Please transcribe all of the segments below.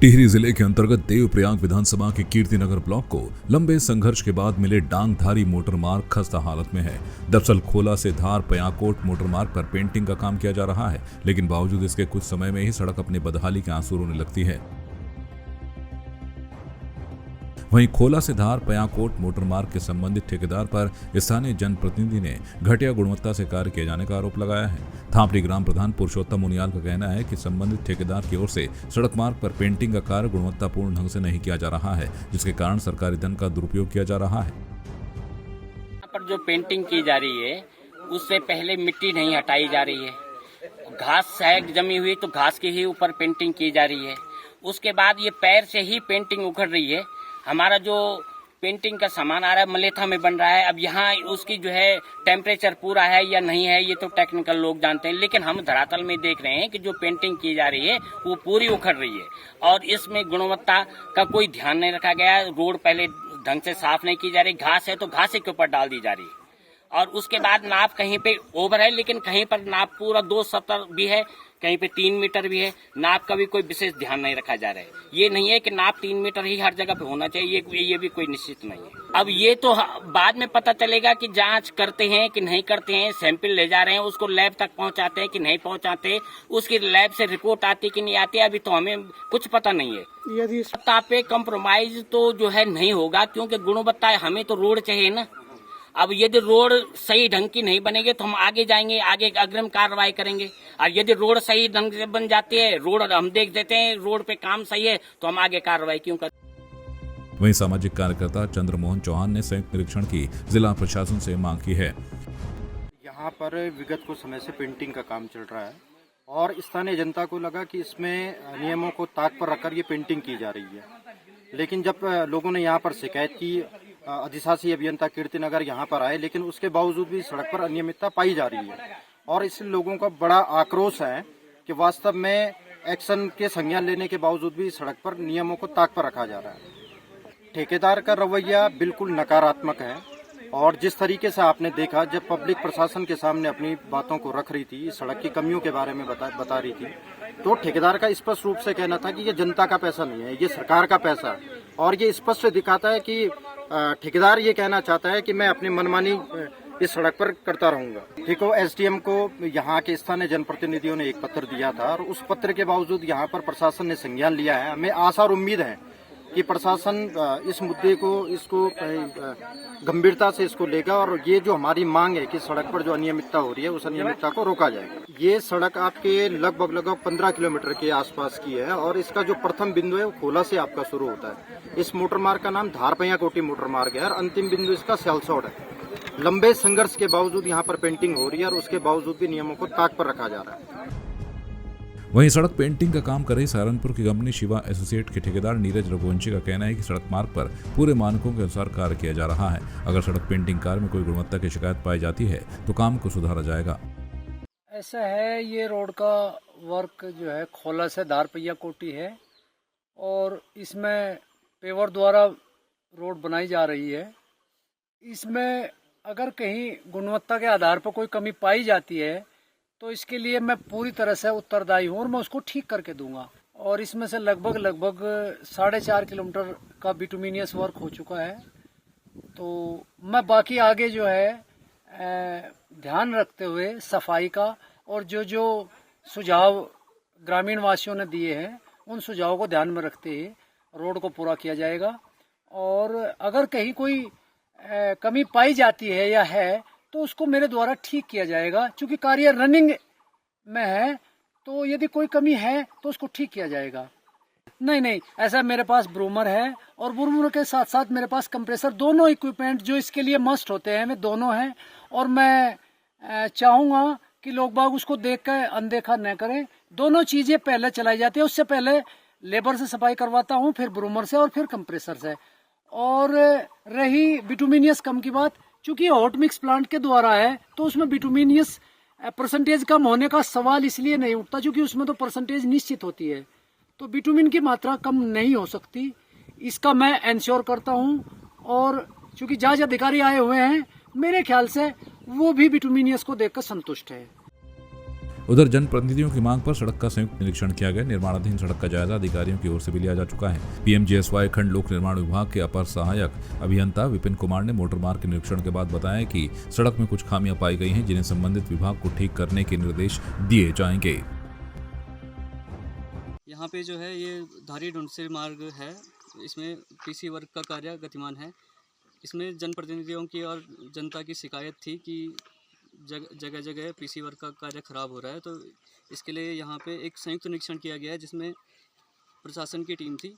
टिहरी जिले के अंतर्गत देवप्रयाग विधानसभा के कीर्तिनगर ब्लॉक को लंबे संघर्ष के बाद मिले डांगधारी मोटर मार्ग खस्ता हालत में है। दरअसल खोला से धार पयाकोट मोटर मार्ग पर पेंटिंग का काम किया जा रहा है, लेकिन बावजूद इसके कुछ समय में ही सड़क अपनी बदहाली के आंसू रोने लगती है। वहीं खोला से धार पयाकोट मोटर मार्ग के संबंधित ठेकेदार पर स्थानीय जनप्रतिनिधि ने घटिया गुणवत्ता से कार्य किए जाने का आरोप लगाया है। थांपड़ी ग्राम प्रधान पुरुषोत्तम उनियाल का कहना है कि संबंधित ठेकेदार की ओर से सड़क मार्ग पर पेंटिंग का कार्य गुणवत्तापूर्ण ढंग से नहीं किया जा रहा है, जिसके कारण सरकारी धन का दुरुपयोग किया जा रहा है। यहाँ पर जो पेंटिंग की जा रही है उससे पहले मिट्टी नहीं हटाई जा रही है, घास है जमी हुई तो घास के ही ऊपर पेंटिंग की जा रही है। उसके बाद ये पैर से ही पेंटिंग उखड़ रही है। हमारा जो पेंटिंग का सामान आ रहा है मलेथा में बन रहा है। अब यहाँ उसकी जो है टेम्परेचर पूरा है या नहीं है ये तो टेक्निकल लोग जानते हैं, लेकिन हम धरातल में देख रहे हैं कि जो पेंटिंग की जा रही है वो पूरी उखड़ रही है और इसमें गुणवत्ता का कोई ध्यान नहीं रखा गया। रोड पहले ढंग से साफ नहीं की जा रही, घास है तो घास के ऊपर डाल दी जा रही है और उसके बाद नाप कहीं पे ओवर है, लेकिन कहीं पर नाप पूरा 2.70 भी है, कहीं पे 3 मीटर भी है। नाप का भी कोई विशेष ध्यान नहीं रखा जा रहा है। ये नहीं है कि नाप 3 मीटर ही हर जगह पे होना चाहिए, ये भी कोई निश्चित नहीं है। अब ये तो बाद में पता चलेगा कि जांच करते हैं कि नहीं करते हैं, सैंपल ले जा रहे हैं, उसको लैब तक पहुंचाते हैं कि नहीं पहुंचाते, उसकी लैब से रिपोर्ट आती कि नहीं आती, अभी तो हमें कुछ पता नहीं है। यदि गुणवत्ता पे कम्प्रोमाइज तो जो है नहीं होगा, क्योंकि गुणवत्ता हमें तो रोड चाहिए ना। अब यदि रोड सही ढंग की नहीं बनेगी तो हम आगे जाएंगे, आगे अग्रिम कार्रवाई करेंगे। और यदि रोड सही ढंग से बन जाती है, रोड हम देख देते हैं रोड पे काम सही है तो हम आगे कार्रवाई क्यों करते। वहीं सामाजिक कार्यकर्ता चंद्रमोहन चौहान ने संयुक्त निरीक्षण की जिला प्रशासन से मांग की है। यहाँ पर विगत कुछ समय से पेंटिंग का काम चल रहा है और स्थानीय जनता को लगा कि इसमें नियमों को ताक पर रखकर ये पेंटिंग की जा रही है, लेकिन जब लोगों ने यहाँ पर शिकायत की, अधिशासी अभियंता कीर्तिनगर यहाँ पर आए, लेकिन उसके बावजूद भी सड़क पर अनियमितता पाई जा रही है और इससे लोगों का बड़ा आक्रोश है कि वास्तव में एक्शन के संज्ञान लेने के बावजूद भी सड़क पर नियमों को ताक पर रखा जा रहा है। ठेकेदार का रवैया बिल्कुल नकारात्मक है और जिस तरीके से आपने देखा जब पब्लिक प्रशासन के सामने अपनी बातों को रख रही थी, सड़क की कमियों के बारे में बता रही थी, तो ठेकेदार का स्पष्ट रूप से कहना था कि ये जनता का पैसा नहीं है, ये सरकार का पैसा है। और ये स्पष्ट दिखाता है कि ठेकेदार ये कहना चाहता है कि मैं अपनी मनमानी इस सड़क पर करता रहूंगा। देखो, एसडीएम को यहाँ के स्थानीय जनप्रतिनिधियों ने एक पत्र दिया था और उस पत्र के बावजूद यहाँ पर प्रशासन ने संज्ञान लिया है। हमें आशा और उम्मीद है कि प्रशासन इस मुद्दे को इसको गंभीरता से इसको लेगा और ये जो हमारी मांग है कि सड़क पर जो अनियमितता हो रही है उस अनियमितता को रोका जाएगा। ये सड़क आपके लगभग 15 किलोमीटर के आसपास की है और इसका जो प्रथम बिंदु है वो खोला से आपका शुरू होता है। इस मोटर मार्ग का नाम धार पयाकोटी मोटर मार्ग है और अंतिम बिंदु इसका स्यालसोड़ है। लंबे संघर्ष के बावजूद यहाँ पर पेंटिंग हो रही है और उसके बावजूद भी नियमों को ताक पर रखा जा रहा है। वहीं सड़क पेंटिंग का काम कर रही सहारनपुर की कंपनी शिवा एसोसिएट के ठेकेदार नीरज रघुवंशी का कहना है कि सड़क मार्ग पर पूरे मानकों के अनुसार कार्य किया जा रहा है। अगर सड़क पेंटिंग कार्य में कोई गुणवत्ता की शिकायत पाई जाती है तो काम को सुधारा जाएगा। ऐसा है, ये रोड का वर्क जो है खोला से धार पयाकोटी है और इसमें पेवर द्वारा रोड बनाई जा रही है। इसमें अगर कहीं गुणवत्ता के आधार पर कोई कमी पाई जाती है तो इसके लिए मैं पूरी तरह से उत्तरदायी हूँ और मैं उसको ठीक करके दूंगा। और इसमें से लगभग 4.5 किलोमीटर का बिटुमिनियस वर्क हो चुका है। तो मैं बाकी आगे जो है ध्यान रखते हुए सफाई का और जो सुझाव ग्रामीण वासियों ने दिए हैं उन सुझावों को ध्यान में रखते हुए रोड को पूरा किया जाएगा। और अगर कहीं कोई कमी पाई जाती है या है तो उसको मेरे द्वारा ठीक किया जाएगा। चूंकि कार्य रनिंग में है तो यदि कोई कमी है तो उसको ठीक किया जाएगा। नहीं, ऐसा मेरे पास ब्रूमर है और ब्रूमर के साथ साथ मेरे पास कंप्रेसर, दोनों इक्विपमेंट जो इसके लिए मस्ट होते हैं वे दोनों हैं। और मैं चाहूँगा कि लोग बाग उसको देख कर अनदेखा न करें। दोनों चीज़ें पहले चलाई जाती है, उससे पहले लेबर से सफाई करवाता हूँ, फिर ब्रूमर से और फिर कंप्रेसर से। और रही बिटुमिनियस कम की बात, चूंकि हॉट मिक्स प्लांट के द्वारा है तो उसमें बिटुमिनियस परसेंटेज कम होने का सवाल इसलिए नहीं उठता क्योंकि उसमें तो परसेंटेज निश्चित होती है, तो बिटुमिन की मात्रा कम नहीं हो सकती। इसका मैं एंश्योर करता हूं और चूंकि जांच अधिकारी आए हुए हैं, मेरे ख्याल से वो भी बिटुमिनियस को देखकर संतुष्ट है। उधर जनप्रतिनिधियों की मांग पर सड़क का संयुक्त निरीक्षण किया गया। निर्माणाधीन सड़क का जायजा अधिकारियों की ओर से भी लिया जा चुका है। पीएमजीएसवाई खंड लोक निर्माण विभाग के अपर सहायक अभियंता विपिन कुमार ने मोटर मार्ग के निरीक्षण के बाद बताया कि सड़क में कुछ खामियां पाई गई हैं, जिन्हें संबंधित विभाग को ठीक करने के निर्देश दिए जाएंगे। यहाँ पे जो है ये धारी ढूंढसे मार्ग है, इसमें पीसी वर्क का कार्य गतिमान है। इसमें जनप्रतिनिधियों की और जनता की शिकायत थी कि जगह जगह पीसी वर्क का कार्य खराब हो रहा है, तो इसके लिए यहाँ पे एक संयुक्त निरीक्षण किया गया है, जिसमें प्रशासन की टीम थी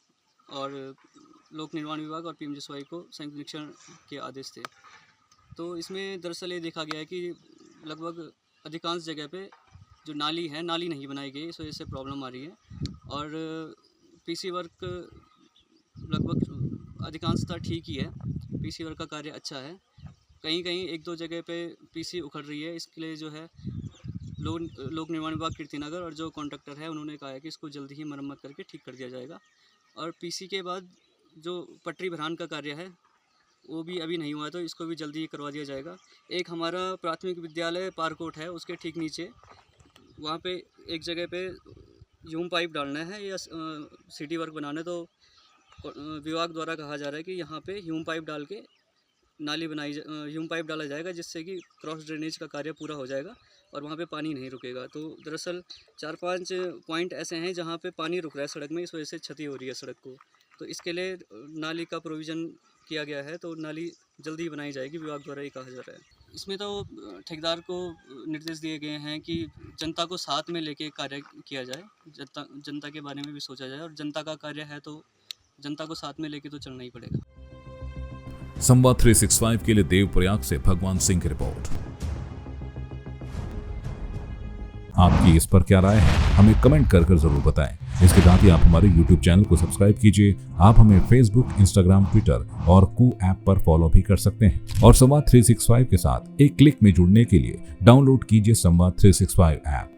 और लोक निर्माण विभाग और पीएमजीएसवाई को संयुक्त निरीक्षण के आदेश थे। तो इसमें दरअसल ये देखा गया है कि लगभग अधिकांश जगह पे जो नाली है, नाली नहीं बनाई गई, इस वजह से प्रॉब्लम आ रही है। और पीसी वर्क लगभग अधिकांशतः ठीक ही है, पीसी वर्क का कार्य अच्छा है। कहीं कहीं एक दो जगह पे पीसी उखड़ रही है, इसके लिए जो है लोक निर्माण विभाग कीर्तिनगर और जो कॉन्ट्रैक्टर है उन्होंने कहा है कि इसको जल्दी ही मरम्मत करके ठीक कर दिया जाएगा। और पीसी के बाद जो पटरी भरान का कार्य है वो भी अभी नहीं हुआ है, तो इसको भी जल्दी ही करवा दिया जाएगा। एक हमारा प्राथमिक विद्यालय पारकोट है, उसके ठीक नीचे वहाँ पे एक जगह पे ह्यूम पाइप डालना है या सिटी वर्क बनाना है, तो विभाग द्वारा कहा जा रहा है कि यहाँ पे ह्यूम पाइप डाल के नाली ह्यूम पाइप डाला जाएगा, जिससे कि क्रॉस ड्रेनेज का कार्य पूरा हो जाएगा और वहाँ पे पानी नहीं रुकेगा। तो दरअसल 4-5 पॉइंट ऐसे हैं जहाँ पे पानी रुक रहा है सड़क में, इस वजह से क्षति हो रही है सड़क को। तो इसके लिए नाली का प्रोविज़न किया गया है, तो नाली जल्दी बनाई जाएगी, विभाग द्वारा ये कहा जा रहा है। इसमें तो ठेकेदार को निर्देश दिए गए हैं कि जनता को साथ में लेके कार्य किया जाए, जनता के बारे में भी सोचा जाए, और जनता का कार्य है तो जनता को साथ में लेके तो चलना ही पड़ेगा। संवाद 365 के लिए देवप्रयाग से भगवान सिंह की रिपोर्ट। आपकी इस पर क्या राय है, हमें कमेंट कर जरूर बताएं। इसके साथ ही आप हमारे YouTube चैनल को सब्सक्राइब कीजिए। आप हमें Facebook, Instagram, Twitter और कू ऐप पर फॉलो भी कर सकते हैं। और संवाद 365 के साथ एक क्लिक में जुड़ने के लिए डाउनलोड कीजिए संवाद 365 ऐप।